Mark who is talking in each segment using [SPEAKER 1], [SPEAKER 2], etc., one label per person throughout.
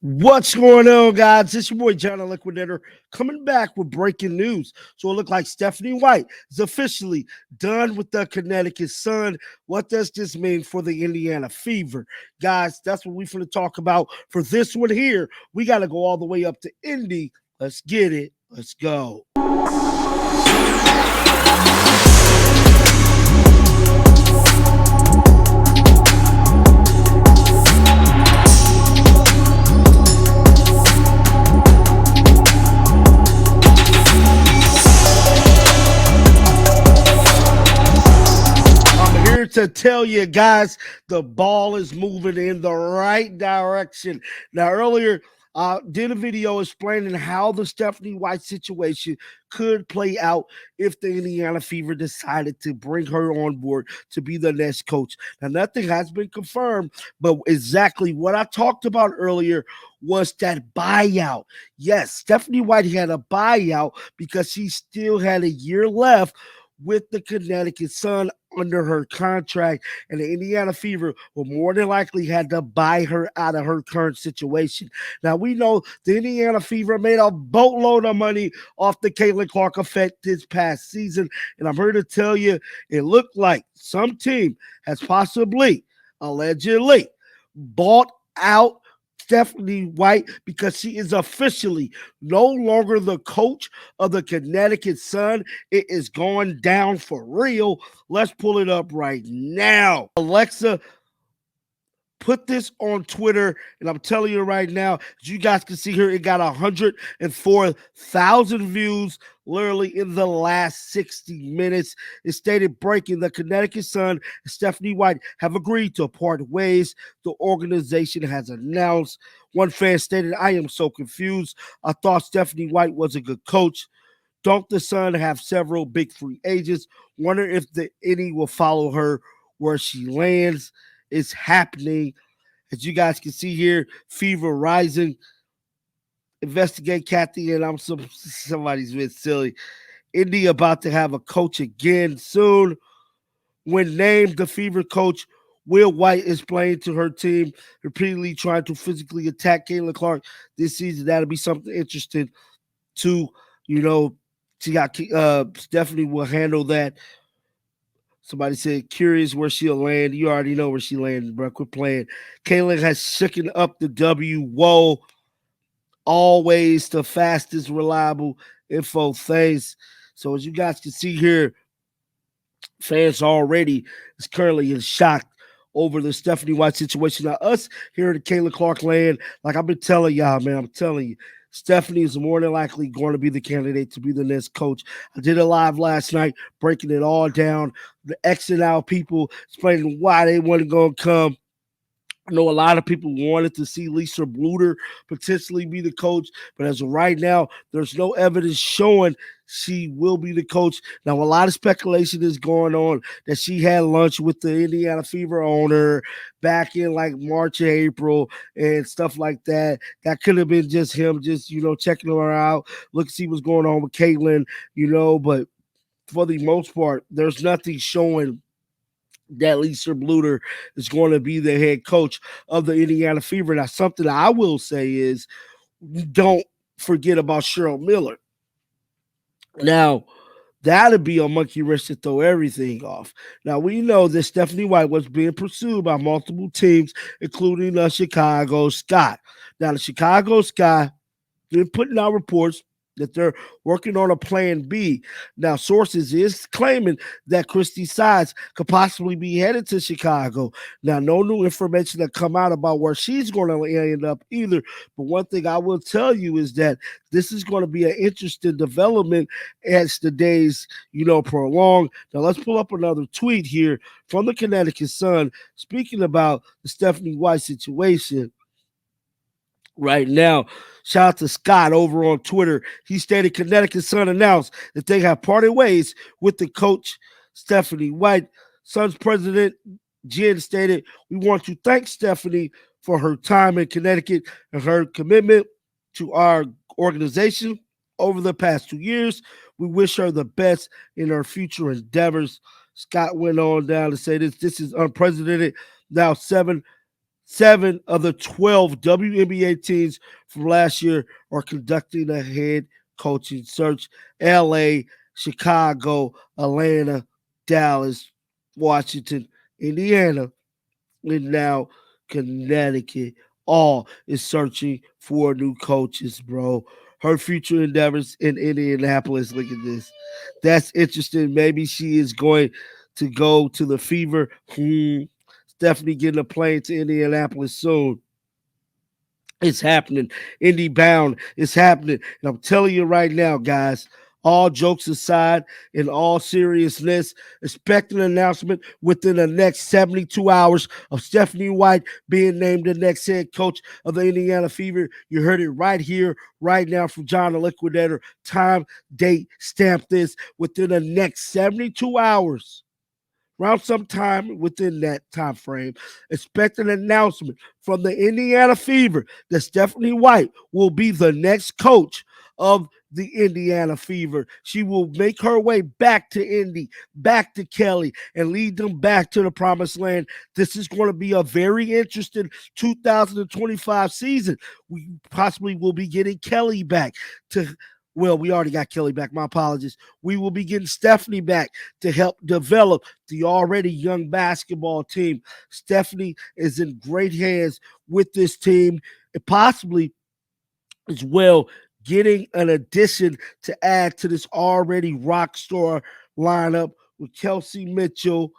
[SPEAKER 1] What's going on, guys? It's your boy John the Liquidator coming back with breaking news. So it looked like Stephanie White is officially done with the Connecticut Sun. What does this mean for the Indiana Fever? Guys, that's what we're going to talk about for this one here. We got to go all the way up to Indy. Let's get it. Let's go. To tell you guys, the ball is moving in the right direction. Now, earlier, did a video explaining how the Stephanie White situation could play out if the Indiana Fever decided to bring her on board to be the next coach. Now, nothing has been confirmed, but exactly what I talked about earlier was that buyout. Yes, Stephanie White had a buyout because she still had a year left with the Connecticut Sun under her contract, and the Indiana Fever will more than likely had to buy her out of her current situation. Now, we know the Indiana Fever made a boatload of money off the Caitlin Clark effect this past season, and I'm here to tell you it looked like some team has possibly, allegedly, bought out Stephanie White because she is officially no longer the coach of the Connecticut Sun. It is going down for real. Let's pull it up right now. Alexa, put this on Twitter, and I'm telling you right now, as you guys can see here, it got 104,000 views literally in the last 60 minutes. It stated breaking: the Connecticut Sun and Stephanie White have agreed to part ways. The organization has announced. One fan stated, "I am so confused. I thought Stephanie White was a good coach. Don't the Sun have several big free agents? Wonder if the Indy will follow her where she lands." Is happening. As you guys can see here, fever rising. Investigate Kathy, and somebody's been silly. Indy about to have a coach again soon. When named the Fever coach, Will White explained to her team, repeatedly trying to physically attack Caitlin Clark this season. That'll be something interesting to, she got Stephanie will handle that. Somebody said, curious where she'll land. You already know where she landed, bro. Quit playing. Caitlin has shooken up the W. Whoa. Always the fastest, reliable info. Thanks. So as you guys can see here, fans already is currently in shock over the Stephanie White situation. Now, us here at the Caitlin Clark land, like I've been telling y'all, man, I'm telling you, Stephanie is more than likely going to be the candidate to be the next coach. I did a live last night, breaking it all down, the X and out people explaining why they weren't going to come. I know a lot of people wanted to see Lisa Bluter potentially be the coach, but as of right now, there's no evidence showing she will be the coach. Now, a lot of speculation is going on that she had lunch with the Indiana Fever owner back in like March or April and stuff like that. That could have been just him, checking her out, look, see what's going on with Caitlin, but for the most part, there's nothing showing that Lisa Bluter is going to be the head coach of the Indiana Fever. Now, something I will say is don't forget about Cheryl Miller. Now, that'll be a monkey wrench to throw everything off. Now, we know that Stephanie White was being pursued by multiple teams, including the Chicago Sky. Now, the Chicago Sky, they're putting out reports that they're working on a plan B. Now, sources is claiming that Christy Sides could possibly be headed to Chicago. Now, no new information that come out about where she's going to end up either. But one thing I will tell you is that this is going to be an interesting development as the days, prolong. Now, let's pull up another tweet here from the Connecticut Sun speaking about the Stephanie White situation. Right now, shout out to Scott over on Twitter. He stated Connecticut Sun announced that they have parted ways with the coach, Stephanie White. Sun's president, Jen, stated, "We want to thank Stephanie for her time in Connecticut and her commitment to our organization over the past 2 years. We wish her the best in her future endeavors." Scott went on down to say this is unprecedented. Now 7 7 of the 12 WNBA teams from last year are conducting a head coaching search. LA, Chicago, Atlanta, Dallas, Washington, Indiana, and now Connecticut. All is searching for new coaches, bro. Her future endeavors in Indianapolis. Look at this. That's interesting. Maybe she is going to go to the Fever. Stephanie getting a plane to Indianapolis soon. It's happening. Indy bound. It's happening. And I'm telling you right now, guys, all jokes aside, in all seriousness, expect an announcement within the next 72 hours of Stephanie White being named the next head coach of the Indiana Fever. You heard it right here, right now from John the Liquidator. Time, date, stamp this within the next 72 hours. Around sometime within that time frame, expect an announcement from the Indiana Fever that Stephanie White will be the next coach of the Indiana Fever. She will make her way back to Indy, back to Kelly, and lead them back to the promised land. This is going to be a very interesting 2025 season. We possibly will be getting Kelly back to. Well, we already got Kelly back. My apologies. We will be getting Stephanie back to help develop the already young basketball team. Stephanie is in great hands with this team, and possibly as well getting an addition to add to this already rock star lineup with Kelsey Mitchell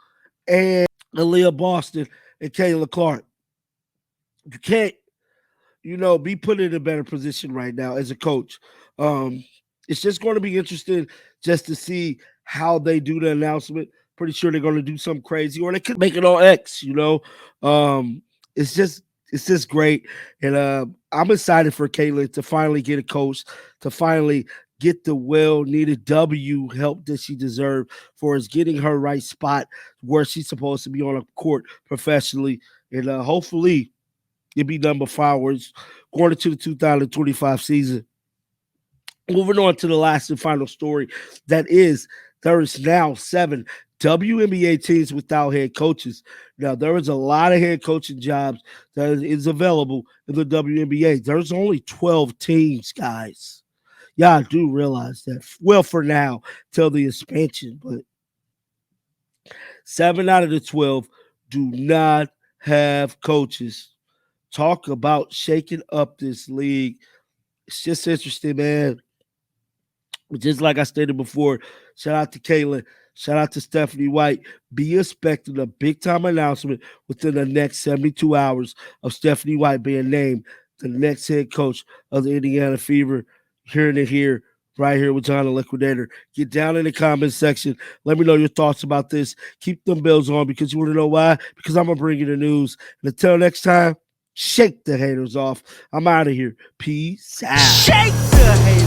[SPEAKER 1] and Aaliyah Boston and Kayla Clark. You can't be put in a better position right now as a coach. It's just going to be interesting just to see how they do the announcement. Pretty sure they're going to do something crazy, or they could make it on X. It's just great, and I'm excited for Caitlin to finally get a coach, to finally get the well-needed W help that she deserved for us getting her right spot where she's supposed to be on a court professionally, and hopefully it'll be number 5 going into the 2025 season. Moving on to the last and final story, there is now 7 WNBA teams without head coaches. Now, there is a lot of head coaching jobs that is available in the WNBA. There's only 12 teams, guys. Yeah, I do realize that. Well, for now, till the expansion, but 7 out of the 12 do not have coaches. Talk about shaking up this league. It's just interesting, man. Just like I stated before, shout out to Caitlin, shout out to Stephanie White. Be expecting a big time announcement within the next 72 hours of Stephanie White being named the next head coach of the Indiana Fever. Hearing it here, right here with John the Liquidator. Get down in the comments section. Let me know your thoughts about this. Keep them bells on because you want to know why? Because I'm going to bring you the news. And until next time, shake the haters off. I'm out of here. Peace out. Shake the haters.